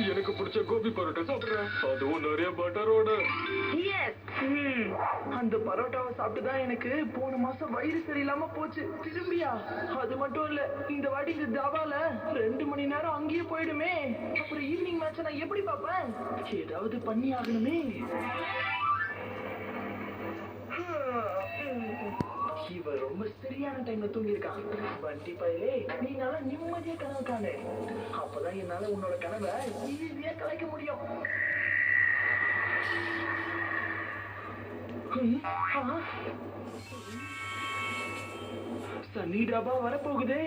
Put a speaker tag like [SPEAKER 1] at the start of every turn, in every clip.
[SPEAKER 1] எனக்கு பிடிச்ச கோபி பரோட்டா சாப்பிடுறேன், அதுவும் நிறைய பட்டரோட.
[SPEAKER 2] அந்த பரோட்டாவை சாப்பிட்டுதான் எனக்கு போன மாசம் வயிறு சரியில்லாம போச்சு. திரும்பியா? அது மட்டும் இல்ல, இந்த வாட்டி இந்த தாபால 2 மணி நேரம் அங்கேயே போயிடுமே. அப்புறம் ஈவினிங் மேட்ச் நான் எப்படி பாப்பேன்? ஏதாவது பண்ணி ஆகணுமே. இவ ரொம்ப சரியான டைம்ல தூங்கி இருக்கான். வண்டி பையலே, நீ நல்லா நிம்மதியா கனவு காணு. அப்பதான் என்னால உன்னோட கனவை ஈஸியா கலைக்க முடியும். சன்னி டாபா வரப்போகுதே.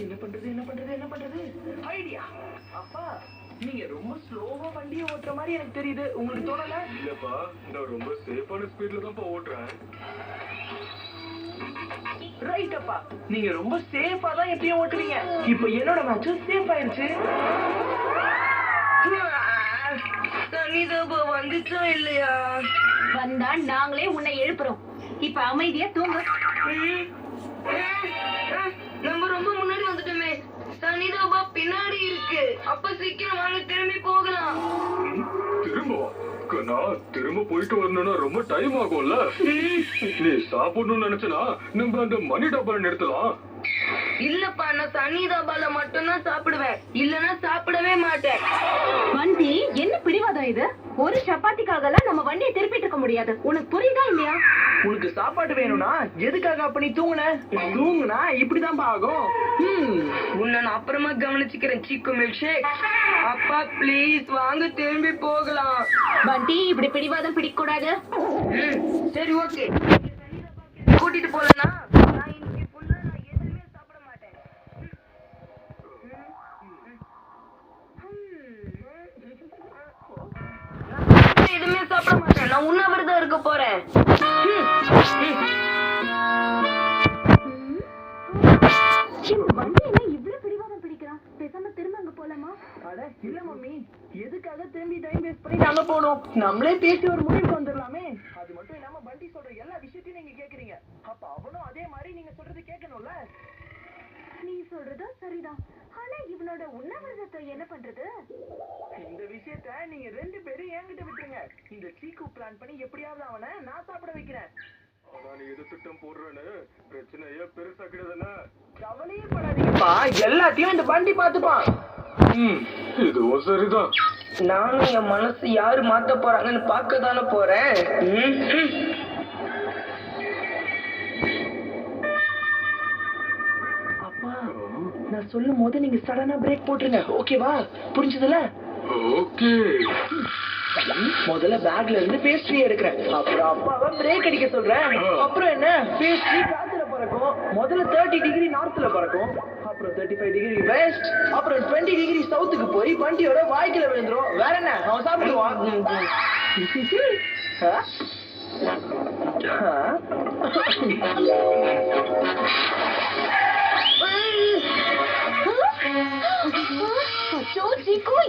[SPEAKER 2] என்ன பண்றது என்ன பண்றது என்ன பண்றது? ஐடியா! அப்பா, நீங்க ரொம்ப ஸ்லோவா வண்டியை ஓட்டுற மாதிரி எனக்கு தெரியுது. உங்களுக்கு தோணல?
[SPEAKER 1] இல்லப்பா, நான் ரொம்ப சேஃபான ஸ்பீட்ல தான் ஓட்டுறேன்.
[SPEAKER 2] ரைட் அப்பா, நீங்க ரொம்ப சேஃபா தான் எப்பயும் ஓட்டுறீங்க. இப்போ என்னோட மேட்ச் சேஃப் ஆயிருச்சு. சனிதாபா வந்துச்சா இல்லையா?
[SPEAKER 3] வந்தா நாங்களே உன்னை எழுப்புறோம். இப்ப அமைதியா தூங்க.
[SPEAKER 4] நம்ம ரொம்ப முன்னாடி வந்துட்டோமே. சனிதாபா பின்னாடி இருக்கு. அப்ப சீக்கிரம் வாங்க, திரும்பி போகலாம்.
[SPEAKER 1] திரும்பவா? கண்ணா, திரும்ப போயிட்டு வரணும்னா ரொம்ப டைம் ஆகும்ல. நீ சாப்பிடணும்னு நினைச்சனா நம்ம அந்த மணி டப்பால நிறுத்தலாம்.
[SPEAKER 4] இல்லப்பா, நான் சனிதாபால மட்டும்தான் சாப்பிடுவேன், இல்லனா சாப்பிடவே மாட்டேன்.
[SPEAKER 3] வண்டி என்ன பிடிவாதம் இது? ஒரு சப்பாத்திக்காகலாம் நம்ம வண்டியை திருப்பிட்டு இருக்க முடியாது. உனக்கு புரியுதா இல்லையா?
[SPEAKER 2] உனக்கு சாப்பாடு வேணும்னா எதுக்காக அப்ப நீ தூங்குனா இப்படிதான் ஆகும்.
[SPEAKER 4] உன்னை நான் அப்புறமா கவனிச்சுக்கிறேன். சீக்கு மில்க் ஷேக். அப்பா ப்ளீஸ் வாங்க, திரும்பி போகலாம்.
[SPEAKER 3] வண்டி இப்படி பிடிவாதம் பிடிக்க கூடாது.
[SPEAKER 4] சரி ஓகே, கூட்டிட்டு போலனா நான் இன்னைக்கு ஃபுல்லா நான் எதுவுமே சாப்பிட மாட்டேன். எதுவுமே சாப்பிட மாட்டேன். நான் உண்ணாவிரதம் இருக்க போறேன்.
[SPEAKER 3] வண்டி என்ன இவ்வளவு பிடிவாதம் பிடிக்கிறான்? பேசாம திரும்ப அங்க போலாமா?
[SPEAKER 2] அட இல்ல மம்மி, எதுக்காக திரும்பி டைம் வேஸ்ட் பண்ணி நாங்க போனோம்? நம்மளே பேசி ஒரு முடிவுக்கு வந்துடலாமே. அது மட்டும் இல்லாம வண்டி சொல்ற எல்லா விஷயத்தையும் நீங்க கேக்குறீங்க. அப்ப அவனும் அதே மாதிரி நீங்க சொல்றது கேட்கணும்ல.
[SPEAKER 3] நீ சொல்றதும் சரிதான். ஆனா இவனோட உண்ணாவிரதத்தை என்ன பண்றது?
[SPEAKER 2] இந்த விஷயத்த நீங்க 2 பேரும் என்கிட்ட விட்டுருங்க. இந்த சீக்கு பிளான் பண்ணி எப்படியாவது அவனை நான் சாப்பிட வைக்கிறேன்.
[SPEAKER 1] ஆனா நீ எது திட்டம் போடுறேன்னு பிரச்சனையே பெருசாக்கிடுதுன்னா
[SPEAKER 2] கவலையே படாதீங்கப்பா, எல்லாத்தையும் இந்த வண்டி பாத்துப்பான்.
[SPEAKER 1] இதுவும் சரிதான்.
[SPEAKER 4] நானும் என் மனசு யாரு மாத்த போறாங்கன்னு பார்க்க தானே போறேன்.
[SPEAKER 2] அப்பா, நான் சொல்லும் போது நீங்க சடனா பிரேக் போட்டுருங்க. ஓகேவா? புரிஞ்சதுல?
[SPEAKER 1] ஓகே.
[SPEAKER 2] முதல்ல பேக்ல இருந்து பேஸ்ட்ரி எடுக்கிறேன். அப்புறம் அப்பாவை பிரேக் அடிக்க சொல்றேன். அப்புறம் என்ன, பேஸ்ட்ரி காத்துல பறக்கும். முதல்ல 30 டிகிரி நார்த்ல பறக்கும், அப்புறம் 35 டிகிரி வெஸ்ட், அப்புறம் 20 டிகிரி சவுத்துக்கு போய் வண்டியோட வாய்க்குல விழுந்துரும். வேற என்ன, அவன் சாப்பிடுவான்.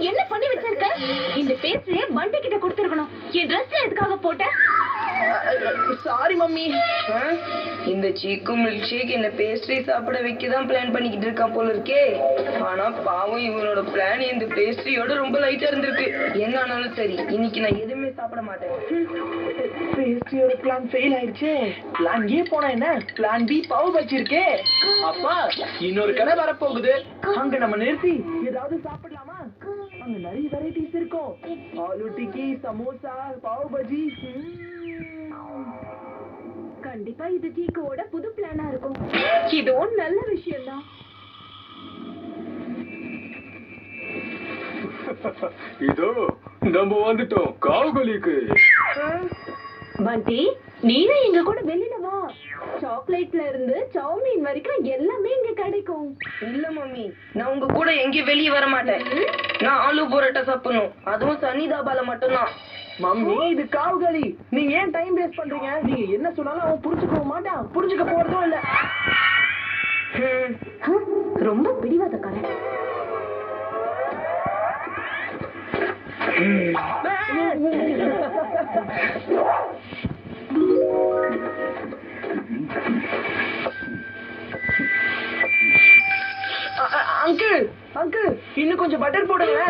[SPEAKER 3] என்ன பண்ணி வச்சிருக்க? இந்த பேஸ்ட்ரிய வண்டி கிட்ட கொடுத்துருக்கணும். என் ட்ரெஸ் எதுக்காக போட்ட?
[SPEAKER 2] Sorry mummy.
[SPEAKER 4] இந்த சீக்கு மில்க் ஷேக் என்ன பேஸ்ட்ரி சாப்பிட வைக்கதான் பிளான் பண்ணிக்கிட்டு இருக்கான் போல இருக்கே. ஆனா பாவம், இவனோட பிளான் இந்த பேஸ்ட்ரியோட ரொம்ப லைட்டா இருந்திருக்கு. என்ன ஆனாலும் சரி, இன்னைக்கு நான் எதுவுமே சாப்பிட மாட்டேன்.
[SPEAKER 2] பேஸ்ட்ரியோட பிளான் ஃபெயில் ஆயிடுச்சு. பிளான் ஏ போனா என்ன, பிளான் பி பாவு வச்சிருக்கே. அப்பா, இன்னொரு கடை வரப்போகுது. அங்க நம்ம நிறுத்தி ஏதாவது சாப்பிடலாமா? அங்க நிறைய வெரைட்டிஸ் இருக்கும். ஆலு டிக்கி, சமோசா, பாவ் பஜி.
[SPEAKER 3] கண்டிப்பா இது சீக்கோட புது பிளானா இருக்கும். இதுவும் நல்ல விஷயம் தான்.
[SPEAKER 1] இதோ நம்ம வந்துட்டோம் காவுகலிக்கு.
[SPEAKER 3] பண்டி, நீயும் எங்க கூட வெளியில வா. சாக்லேட்ல இருந்து சவுமீன் வரைக்கும் எல்லாமே இங்க கிடைக்கும்.
[SPEAKER 4] இல்ல மம்மி, நான் உங்க கூட எங்கேயும் வெளியே வர மாட்டேன். நான் ஆலு பரோட்டா சாப்பிடணும், அதுவும் சனிதாபால மட்டும்தான்.
[SPEAKER 2] மம்மி, இது காவுகளி. நீங்க ஏன் டைம் வேஸ்ட் பண்றீங்க? நீங்க என்ன சொன்னாலும் அவன் புரிஞ்சுக்க மாட்டான். புரிஞ்சுக்க போறதும் இல்ல.
[SPEAKER 3] ரொம்ப பிடிவாதக்காரன்.
[SPEAKER 2] அங்கிள், அங்கிள், இன்னும் கொஞ்சம் பட்டர் போடுங்க.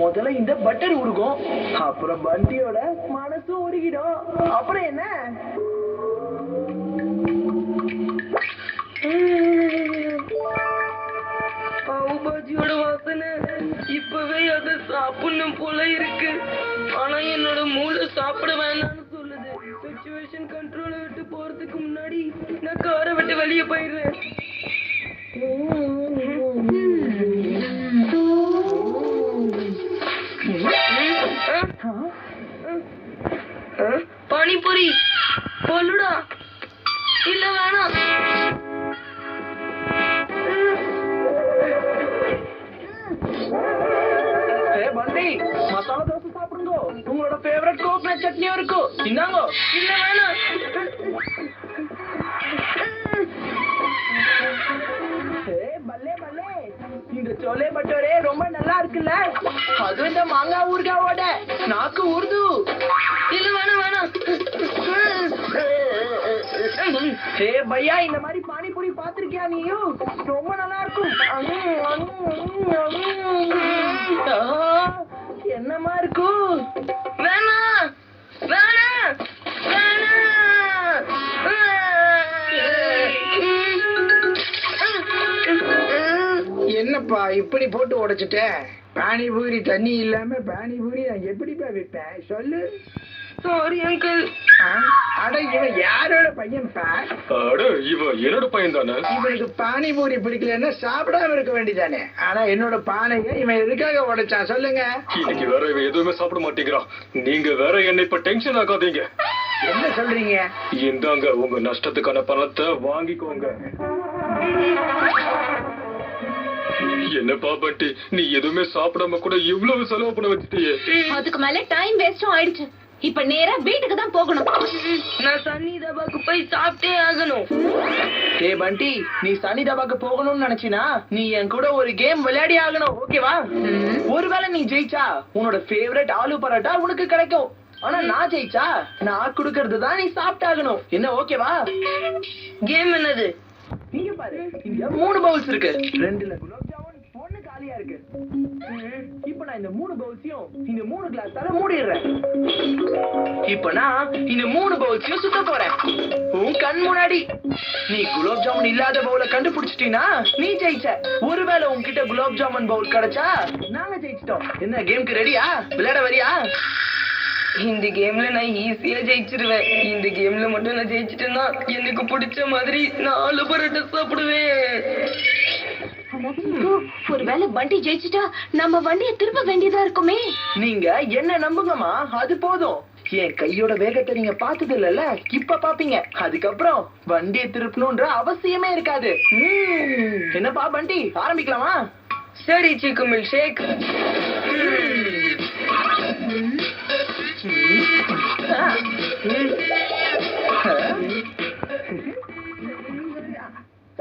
[SPEAKER 2] முதல்ல இந்த பட்டர் உருகும், அப்புறம் பண்டியோட மனசும் உருகிடும். அப்புறம் என்ன?
[SPEAKER 4] பாவுபாஜியோட வாசனை இப்பவே அதை சாப்பிடணும் போல இருக்கு. ஆனா என்னோட மூளை சாப்பிட வேணாம்னு சொல்லுது. சிச்சுவேஷன் கண்ட்ரோல விட்டு போறதுக்கு முன்னாடி நான் காரை விட்டு வெளியே போயிடுறேன். பானிபூரி சொல்லுடா. இல்ல வேணாம்.
[SPEAKER 2] பண்டி மசாலா தோசை சாப்பிடுங்க. உங்களோட ஃபேவரட் கோகனட் சட்னியும் இருக்கும். இந்தாங்க.
[SPEAKER 4] இல்ல வேணாம்.
[SPEAKER 2] பல்லே பல்லே, இந்த சோலே பட்டோரே ரொம்ப நல்லா இருக்குல்ல? அதுவும் இந்த மாங்காய் ஊறுகாவோட நாக்கு ஊறுது.
[SPEAKER 4] இல்ல வேணாம் வேணாம்.
[SPEAKER 2] பையா, இந்த மாதிரி பானிபூரி பாத்திருக்கியா நீயும்? ரொம்ப நல்லா இருக்கும். என்னமா இருக்கும்?
[SPEAKER 4] வேணாம் வேணாம் வேணாம்.
[SPEAKER 5] என்னப்பா இப்படி போட்டு உடைச்சிட்ட? பானிபூரி தண்ணி இல்லாம பானிபூரி நான் எப்படிப்பா விற்பேன் சொல்லு.
[SPEAKER 4] Sorry uncle.
[SPEAKER 5] அட இவன் யாரோட பையன்பா?
[SPEAKER 1] அட இவன் என்னோட பையன் தானே.
[SPEAKER 5] இவனுக்கு பானிபூரி பிடிக்கலன்னா சாப்பிடாம இருக்க வேண்டியதானே. ஆனா என்னோட பானைய இவன் எதுக்காக உடைச்சான் சொல்லுங்க.
[SPEAKER 1] இன்னைக்கு வேற இவன் எதுவுமே சாப்பிட மாட்டேங்கிறான். நீங்க வேற என்னை இப்ப டென்ஷன் ஆகாதீங்க.
[SPEAKER 5] என்ன சொல்றீங்க?
[SPEAKER 1] இந்தாங்க உங்க நஷ்டத்துக்கான பணத்தை வாங்கிக்கோங்க. என்னப்பா பண்டி, நீ எதுவுமே சாப்பிடாம கூட இவ்வளவு செலவு பண்ண வச்சுட்டியே.
[SPEAKER 3] அதுக்கு மேல டைம் வேஸ்டும் ஆயிடுச்சு. இப்ப நேரா வீட்டுக்கு தான் போகணும்.
[SPEAKER 4] நான் சன்னி தபாக்கு போய் சாப்பிட்டே ஆகணும்.
[SPEAKER 2] பண்டி, நீ சனி தபாக்கு போகணும்னு நினைச்சினா நீ என் கூட ஒரு கேம் விளையாடி ஆகணும். ஓகேவா? ஒருவேளை நீ ஜெயிச்சா உன்னோட ஃபேவரட் ஆலு பரோட்டா உனக்கு கிடைக்கும். ஆனா நான் ஜெயிச்சா நான் கொடுக்கறது தான் நீ சாப்பிட்டாகணும். என்ன ஓகேவா?
[SPEAKER 4] கேம் என்னது?
[SPEAKER 2] நீங்க பாரு, இங்க 3 பவுல்ஸ் இருக்கு. 2ல குலாப் ஜாமுன், 1 காலியா இருக்கு. இப்போ நான் இந்த 3 பவுல்ஸையும் இந்த 3 கிளாஸால மூடிடுறேன். இப்போ நான் இந்த 3 பவுல்ஸையும் சுத்த போறேன். உன் கண் முன்னாடி. நீ குலாப் ஜாமுன் இல்லாத பவுல கண்டுபிடிச்சிட்டீனா நீ ஜெயிச்ச. ஒருவேளை உன்கிட்ட குலாப் ஜாமுன் பவுல் கிடைச்சா நாங்க ஜெயிச்சிட்டோம். என்ன கேம்க்கு ரெடியா? விளையாட வரியா?
[SPEAKER 4] இந்த கேம்ல நான் ஈஸியா ஜெயிச்சிருவேன். இந்த கேம்ல மட்டும் நான் ஜெயிச்சிட்டேன்னா எனக்கு பிடிச்ச மாதிரி 4 பரோட்டா சாப்பிடுவேன்.
[SPEAKER 3] ஒருவேளை வண்டி ஜெயிச்சுட்டா நம்ம வண்டியை திருப்ப வேண்டியதா இருக்குமே.
[SPEAKER 2] நீங்க என்ன நம்புங்கம்மா, அது போதும். என் கையோட வேகத்தை நீங்க பார்த்தது இல்லல்ல, இப்ப பாப்பீங்க. அதுக்கப்புறம் வண்டியை திருப்பணும்ன்ற அவசியமே இருக்காது. என்னப்பா பண்டி, ஆரம்பிக்கலாமா?
[SPEAKER 4] சரி சிக்கு மில்க் ஷேக்.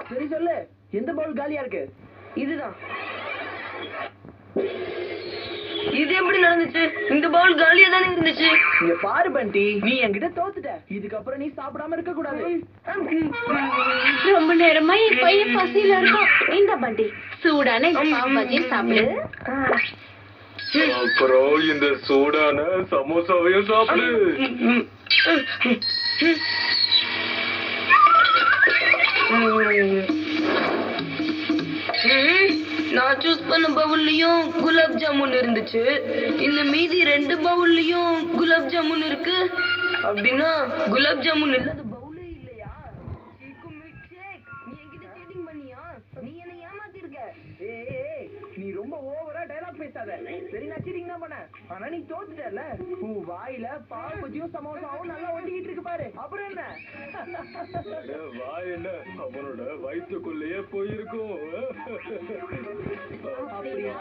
[SPEAKER 2] சரி சொல்லு, எந்த பவுல் காலியா இருக்கு?
[SPEAKER 4] இதுதான். இது எப்படி நடந்துச்சு? இந்த பவுல் காலியா தானே இருந்துச்சு.
[SPEAKER 2] இங்க பாரு பண்டி, நீ என்கிட்ட தோத்துட்ட. இதுக்கப்புறம் நீ சாப்பிடாம இருக்க கூடாது.
[SPEAKER 3] ரொம்ப நேரமா என் பையன் பசியில இருக்கான். இந்த வண்டி சூடான இந்த பாவ் பாஜியும் சாப்பிடு.
[SPEAKER 1] அப்புறம் இந்த சூடான சமோசாவையும் சாப்பிடு.
[SPEAKER 4] நான் சூஸ் பண்ண பவுல்லையும் குலாப் ஜாமுன் இருந்துச்சு. இந்த மீதி 2 பவுல்லையும் குலாப் ஜாமுன் இருக்கு. அப்படின்னா குலாப் ஜாமுன் இல்லாத பவுலே இல்லையா? சீக்கு மில்க் ஷேக், நீ என்கிட்ட சீட்டிங் பண்ணியா? நீ என்ன ஏமாத்திருக்க.
[SPEAKER 2] நீ ரொம்ப ஓவரா டயலாக் பேசாத. சரி, நான் சீட்டிங் தான் பண்ணேன். ஆனா நீ தோத்துட்டல. உன் வாயில பாவ் பஜ்ஜியும் சமோசாவும் நல்லா ஒட்டிக்கிட்டு இருக்கு பாரு. அப்புறம் என்ன?
[SPEAKER 1] வாய் என்ன அவனோட வயிற்றுக்குள்ளேயே போயிருக்கும்.
[SPEAKER 2] அப்படியா?